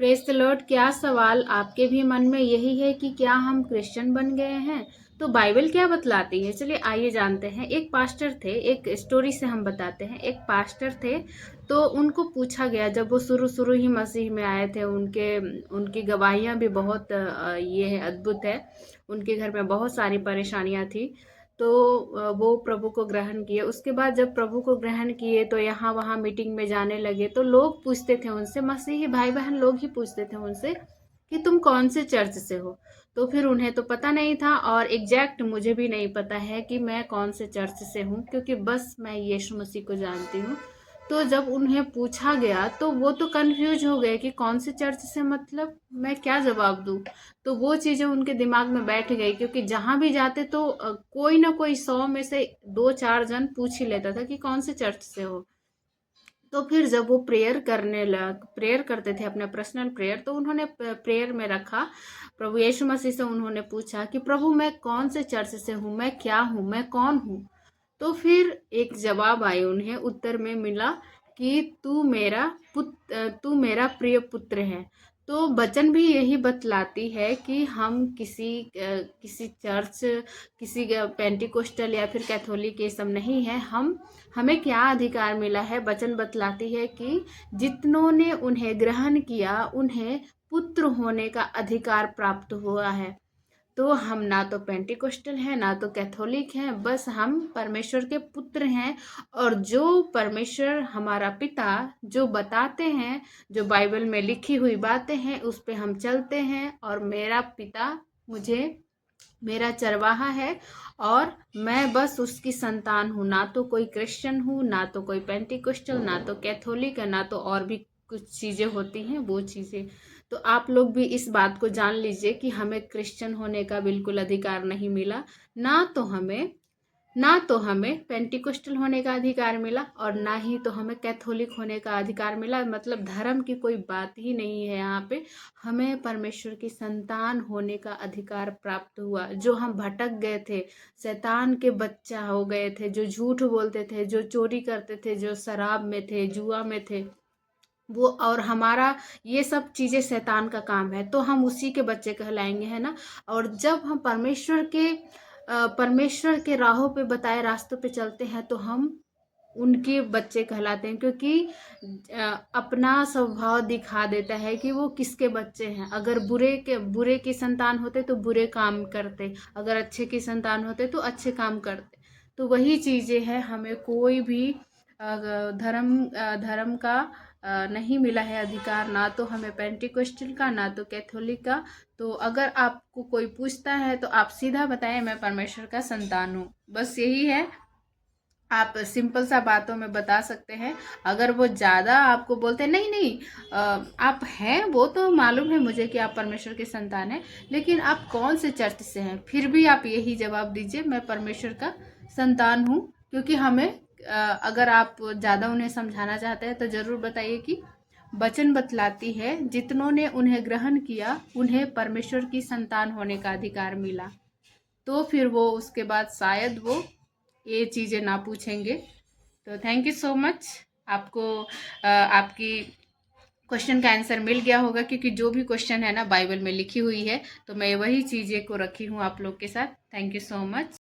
Praise the Lord. क्या सवाल आपके भी मन में यही है कि क्या हम क्रिश्चियन बन गए हैं? तो बाइबल क्या बतलाती है? चलिए आइए जानते हैं। एक पास्टर थे, एक स्टोरी से हम बताते हैं। एक पास्टर थे, तो उनको पूछा गया, जब वो शुरू-शुरू ही मसीह में आए थे, उनकी गवाहियाँ भी बहुत ये है, अद्भुत है। उनके घर में बहुत सारी परेशानियाँ थी। तो वो प्रभु को ग्रहण किए। उसके बाद जब प्रभु को ग्रहण किए तो यहाँ वहाँ मीटिंग में जाने लगे, तो लोग पूछते थे उनसे, मसीही भाई बहन लोग ही पूछते थे उनसे कि तुम कौन से चर्च से हो। तो फिर उन्हें तो पता नहीं था, और एग्जैक्ट मुझे भी नहीं पता है कि मैं कौन से चर्च से हूँ, क्योंकि बस मैं यीशु मसीह को जानती हूँ। तो जब उन्हें पूछा गया तो वो तो कंफ्यूज हो गए कि कौन से चर्च से, मतलब मैं क्या जवाब दूँ। तो वो चीज़ें उनके दिमाग में बैठ गई, क्योंकि जहाँ भी जाते तो कोई ना कोई 100 में से 2-4 जन पूछ ही लेता था कि कौन से चर्च से हो। तो फिर जब वो प्रेयर करते थे, अपना पर्सनल प्रेयर, तो उन्होंने प्रेयर में रखा, प्रभु यीशु मसीह से उन्होंने पूछा कि प्रभु मैं कौन से चर्च से हूँ, मैं क्या हूँ, मैं कौन हूँ। तो फिर एक जवाब आई, उन्हें उत्तर में मिला कि तू मेरा प्रिय पुत्र है। तो वचन भी यही बतलाती है कि हम किसी चर्च, किसी पेंटिकोस्टल या फिर कैथोलिक, ये सब नहीं है। हमें क्या अधिकार मिला है? वचन बतलाती है कि जितनों ने उन्हें ग्रहण किया, उन्हें पुत्र होने का अधिकार प्राप्त हुआ है। तो हम ना तो पेंटिकोस्टल हैं, ना तो कैथोलिक हैं, बस हम परमेश्वर के पुत्र हैं। और जो परमेश्वर हमारा पिता जो बताते हैं, जो बाइबल में लिखी हुई बातें हैं, उस पे हम चलते हैं। और मेरा पिता मुझे मेरा चरवाहा है, और मैं बस उसकी संतान हूँ। ना तो कोई क्रिश्चियन हूँ, ना तो कोई पेंटिकोस्टल, ना तो कैथोलिक है, ना तो और भी कुछ चीज़ें होती हैं वो चीज़ें। तो आप लोग भी इस बात को जान लीजिए कि हमें क्रिश्चियन होने का बिल्कुल अधिकार नहीं मिला। ना तो हमें ना तो हमें पेंटिकोस्टल होने का अधिकार मिला, और ना ही तो हमें कैथोलिक होने का अधिकार मिला। मतलब धर्म की कोई बात ही नहीं है यहाँ पे। हमें परमेश्वर की संतान होने का अधिकार प्राप्त हुआ। जो हम भटक गए थे, शैतान के बच्चा हो गए थे, जो झूठ बोलते थे, जो चोरी करते थे, जो शराब में थे, जुआ में थे, वो, और हमारा ये सब चीज़ें शैतान का काम है, तो हम उसी के बच्चे कहलाएंगे, है ना। और जब हम परमेश्वर के राहों पे बताए रास्तों पे चलते हैं, तो हम उनके बच्चे कहलाते हैं, क्योंकि अपना स्वभाव दिखा देता है कि वो किसके बच्चे हैं। अगर बुरे की संतान होते तो बुरे काम करते, अगर अच्छे की संतान होते तो अच्छे काम करते। तो वही चीज़ें हैं, हमें कोई भी धर्म का नहीं मिला है अधिकार, ना तो हमें पेंटिकोस्टल का, ना तो कैथोलिक का। तो अगर आपको कोई पूछता है तो आप सीधा बताएं, मैं परमेश्वर का संतान हूँ, बस यही है। आप सिंपल सा बातों में बता सकते हैं। अगर वो ज़्यादा आपको बोलते हैं नहीं नहीं, आप हैं, वो तो मालूम है मुझे कि आप परमेश्वर के संतान हैं, लेकिन आप कौन से चर्च से हैं, फिर भी आप यही जवाब दीजिए, मैं परमेश्वर का संतान हूँ। क्योंकि हमें अगर आप ज़्यादा उन्हें समझाना चाहते हैं तो ज़रूर बताइए कि वचन बतलाती है, जितनों ने उन्हें ग्रहण किया, उन्हें परमेश्वर की संतान होने का अधिकार मिला। तो फिर वो उसके बाद शायद वो ये चीज़ें ना पूछेंगे। तो थैंक यू सो मच। आपको आपकी क्वेश्चन का आंसर मिल गया होगा, क्योंकि जो भी क्वेश्चन है ना बाइबल में लिखी हुई है, तो मैं वही चीज़ें को रखी हूँ आप लोग के साथ। Thank you so much.